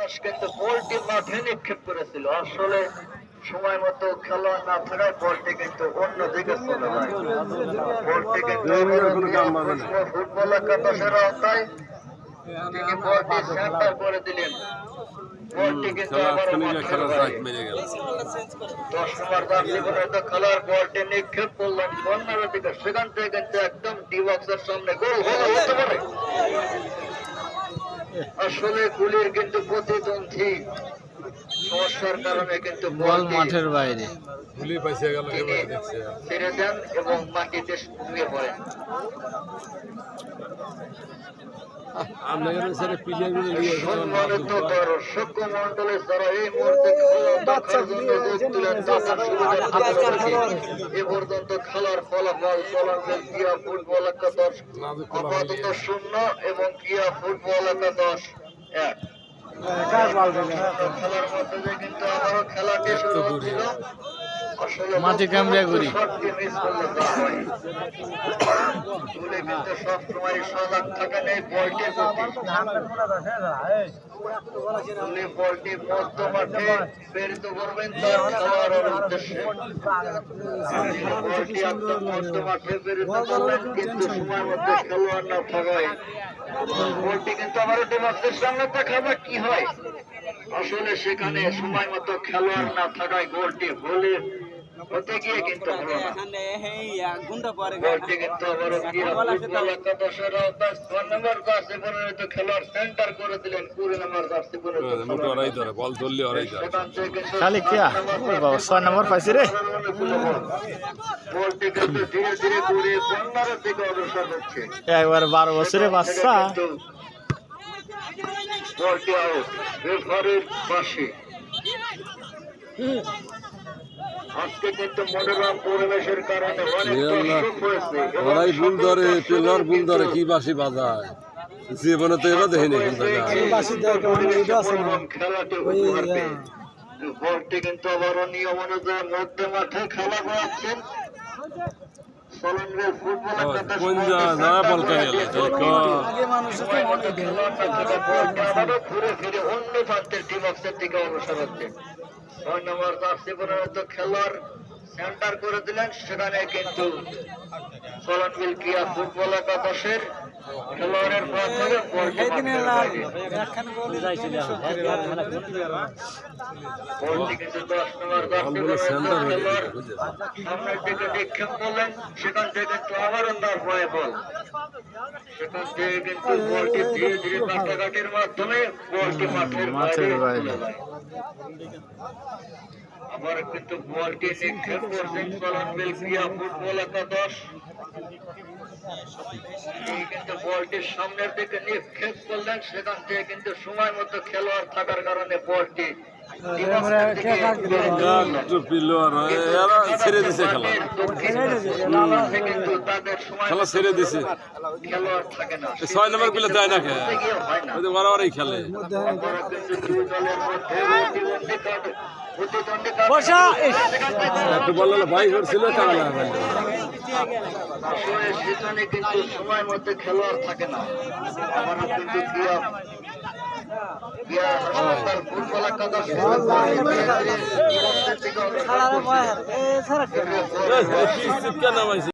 একাদশ কিন্তু বলটি মাঠে নিক্ষেপ করেছিল। আসলে সময় মতো খেলোয়াড় না থাকায় বলটি কিন্তু অন্যদিকে চলে যায়। বলটি কিন্তু ফুটবল একাদশের আওতায় তিনি বলটি সেন্টার করে দিলেন। বলটি কিন্তু আবার 10 নম্বর জার্সি পরিহিত খেলোয়াড় বলটি নিক্ষেপ করলেন কর্নারের দিকে। সেখান থেকে কিন্তু একদম ডি বক্সের সামনে গোল হতে পারে। আসলে গুলির কিন্তু প্রতিদ্বন্দ্বী সমস্যার কারণে কিন্তু বল মাঠের বাইরে ছেড়ে দেন এবং মাটিতে শুয়ে পড়েন। সম্মানিত দর্শক মন্ডলী যারা এই মুহূর্তে দেখার জন্য যোগ দিলেন, এ পর্যন্ত খেলার ফলাফল চলাকালীন ক্রিয়া ফুটবল একাদশ আপাতত 0 এবং ক্রিয়া ফুটবল একাদশ 1। খেলার মধ্যে যে কিন্তু আবারও খেলাটি শুরু হচ্ছিল। মাটি কামড়ে ঘুরি কিন্তু সবসময় সজাগ থাকেন এই বলটির বলটি মধ্য মাঠে প্রেরিত করবেন তার খেলোয়াড়ের উদ্দেশ্যে। বলটি একদম মধ্য মাঠে প্রেরিত করলেন, কিন্তু সময়ের মধ্যে খেলোয়াড় না থাকায় বলটি কিন্তু আবারও ডিমাক্সের সামনে দেখাবে কি হয়। আসলে সেখানে সময় মতো খেলোয়াড় না থাকায় গোলটি হতে গিয়ে কিন্তু হলো না। বলটি কিন্তু আবারও একাদশের আওতায় 6 নম্বর জার্সি পরিহিত খেলোয়াড় সেন্টার করে দিলেন। 20 নম্বর জার্সি পরিহিত বলটি কিন্তু ধীরে ধীরে ঘুরে কর্নারের দিকে অগ্রসর হচ্ছে। একবার 12 বছরের বাচ্চা বলটি আউট রেফারির পাশে। আজকে কিন্তু মনোরম পরিবেশের কারণে অনেক দর্শক হয়েছে। কি বাসি বাজায় জীবনে তো এবার দেখিনি। খেলাটি উপহার পেয়ে বলটি কিন্তু আবারও নিয়ম অনুযায়ী মধ্যে মাঠে খেলা করাচ্ছেন সলনবেল ফুটবল ঘুরে ফিরে অন্য প্রান্তের ডিবক্সের দিকে অগ্রসর হচ্ছে। 6 নম্বর জার্সি পরিহিত খেলোয়াড় সেন্টার করে দিলেন। সেখানে কিন্তু সলনবিল ক্রিয়া ফুটবল একাদশের খেলোয়াড়ের মাধ্যমে বলটি কিন্তু 10 নম্বর জার্সি পরিহিত খেলোয়াড় সামনের দিকে নিক্ষেপ করলেন। সেখান থেকে কিন্তু আবারও তার ভয়ে বল। সেখান থেকে কিন্তু বলটি ধীরে ধীরে কাটাকাটির মাধ্যমে বলটি মাঠের বাইরে চলে যায়। আবার কিন্তু বলটি নিক্ষেপ করছেন সলনবিল ক্রিয়া ফুটবল একাদশ। কিন্তু বলটির সামনের দিকে নিক্ষেপ করলেন। সেখান থেকে কিন্তু সময় মতো খেলোয়াড় থাকার কারণে বলটি ছেড়ে দিছে খেলা ছেড়ে দিছে। খেলোয়াড় থাকে না, 6 নম্বর গুলো দেয় না বারবারই খেলে। একটু বললো ভাই করছিল সেখানে কিন্তু সময় মধ্যে খেলোয়াড় থাকে না। আমারও কিন্তু ফুটবল একাদশ